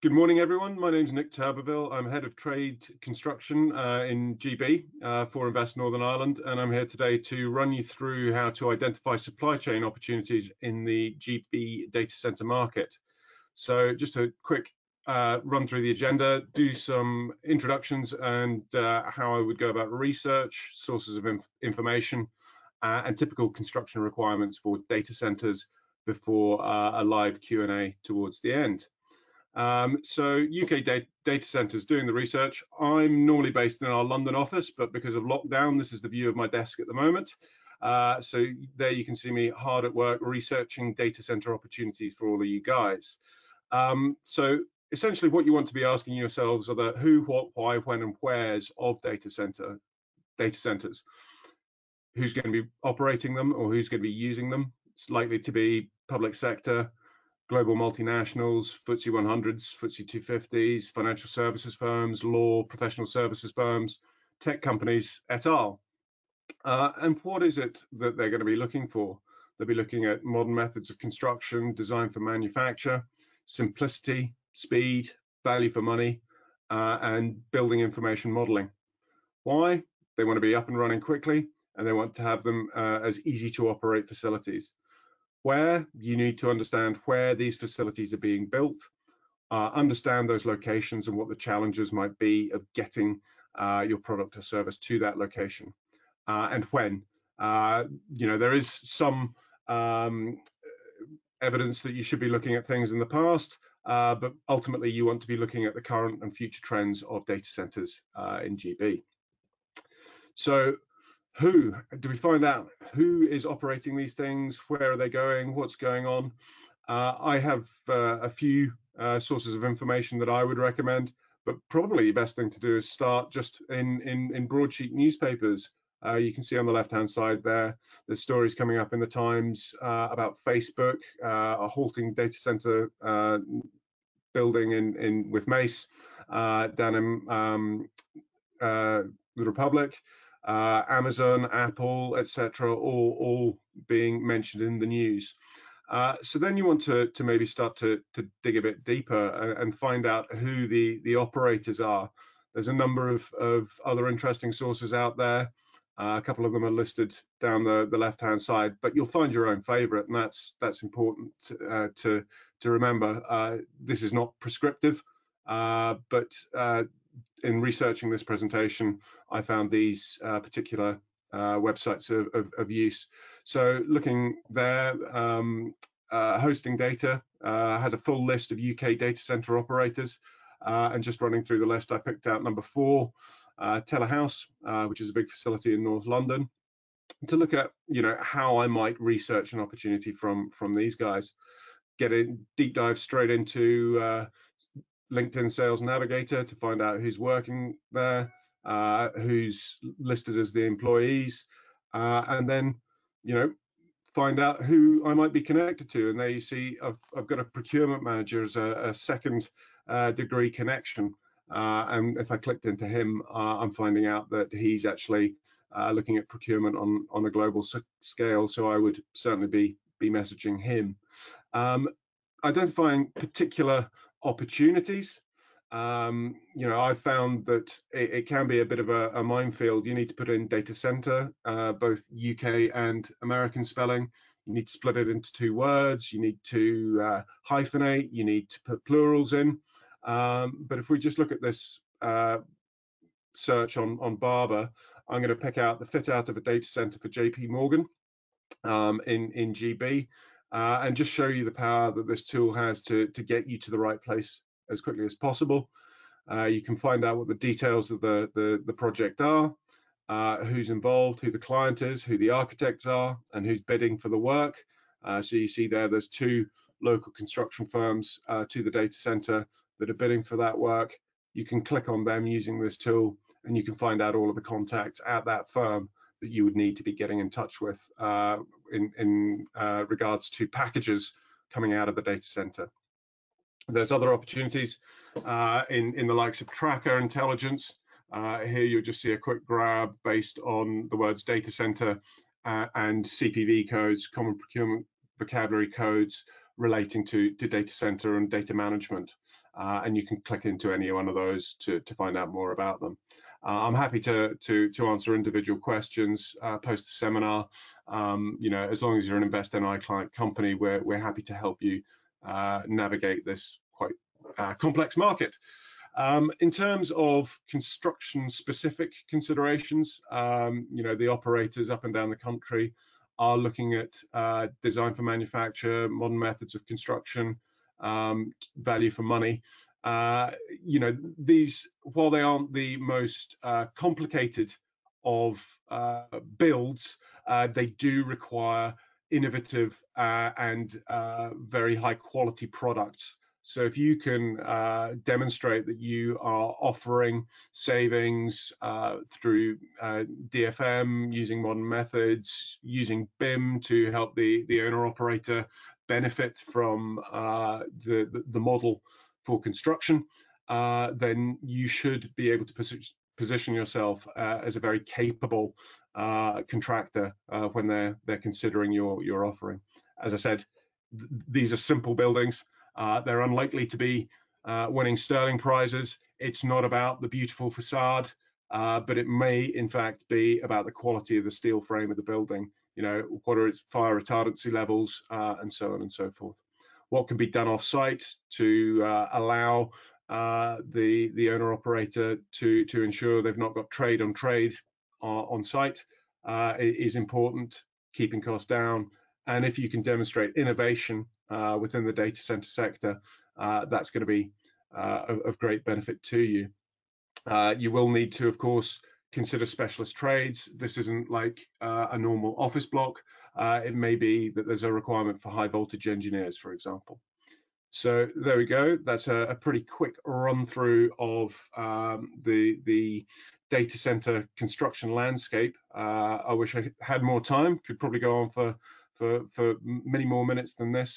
Good morning, everyone. My name is Nick Turbeville. I'm head of trade construction in GB for Invest Northern Ireland, and I'm here today to run you through how to identify supply chain opportunities in the GB data center market. So just a quick run through the agenda, do some introductions and how I would go about research, sources of information, and typical construction requirements for data centers before a live Q&A towards the end. So UK data centers doing the research. I'm normally based in our London office, but because of lockdown, this is the view of my desk at the moment. So there you can see me hard at work researching data center opportunities for all of you guys. So essentially what you want to be asking yourselves are the who, what, why, when, and wheres of data centers. Who's going to be operating them or who's going to be using them? It's likely to be public sector, global multinationals, FTSE 100s, FTSE 250s, financial services firms, law, professional services firms, tech companies, et al. And what is it that they're going to be looking for? They'll be looking at modern methods of construction, design for manufacture, simplicity, speed, value for money, and building information modeling. Why? They want to be up and running quickly, and they want to have them as easy to operate facilities. Where you need to understand where these facilities are being built, understand those locations and what the challenges might be of getting your product or service to that location, and when. There is some evidence that you should be looking at things in the past, but ultimately you want to be looking at the current and future trends of data centers in GB. So who do we find out who is operating these things, where are they going, what's going on? I have a few sources of information that I would recommend, but probably the best thing to do is start just in broadsheet newspapers. You can see on the left hand side there, there's stories coming up in the Times about Facebook halting data center building with Mace down in the Republic. Amazon, Apple, etc., all being mentioned in the news. So then you want to maybe start to dig a bit deeper and find out who the operators are. There's a number of other interesting sources out there. A couple of them are listed down the left-hand side, but you'll find your own favorite, and that's important to remember. This is not prescriptive, but in researching this presentation, I found these particular websites of use. So looking there, Hosting Data has a full list of UK data center operators, and just running through the list, I picked out number 4, Telehouse, which is a big facility in North London, to look at how I might research an opportunity from these guys. Get a deep dive straight into LinkedIn Sales Navigator to find out who's working there, who's listed as the employees, and then find out who I might be connected to. And there you see I've got a procurement manager as a second degree connection, and if I clicked into him, I'm finding out that he's actually looking at procurement on a global scale, so I would certainly be messaging him. Identifying particular opportunities. I've found that it can be a bit of a minefield. You need to put in data center, both UK and American spelling. You need to split it into 2 words. You need to hyphenate. You need to put plurals in. But if we just look at this search on Barber, I'm going to pick out the fit out of a data center for JP Morgan in GB. And just show you the power that this tool has to get you to the right place as quickly as possible. You can find out what the details of the project are, who's involved, who the client is, who the architects are, and who's bidding for the work. So you see there's 2 local construction firms to the data center that are bidding for that work. You can click on them using this tool, and you can find out all of the contacts at that firm that you would need to be getting in touch with in regards to packages coming out of the data center. There's other opportunities in the likes of tracker intelligence. Here you'll just see a quick grab based on the words data center and CPV codes, common procurement vocabulary codes relating to data center and data management. and you can click into any one of those to find out more about them. I'm happy to answer individual questions post the seminar. As long as you're an Invest NI client company, we're happy to help you navigate this quite complex market. In terms of construction-specific considerations, the operators up and down the country are looking at design for manufacture, modern methods of construction, value for money. These, while they aren't the most complicated of builds, they do require innovative and very high quality products. So if you can demonstrate that you are offering savings through DFM, using modern methods, using BIM to help the owner operator benefit from the model for construction, then you should be able to position yourself as a very capable contractor when they're considering your offering. As I said, these are simple buildings. They're unlikely to be winning Sterling prizes. It's not about the beautiful facade, but it may in fact be about the quality of the steel frame of the building. What are its fire retardancy levels, and so on and so forth. What can be done off-site to allow the owner operator to ensure they've not got trade on trade on site is important, keeping costs down. And if you can demonstrate innovation within the data center sector, that's going to be of great benefit to you. You will need to, of course, consider specialist trades. This isn't like a normal office block. It may be that there's a requirement for high voltage engineers, for example. So there we go. That's a pretty quick run through of the data center construction landscape. I wish I had more time. Could probably go on for many more minutes than this.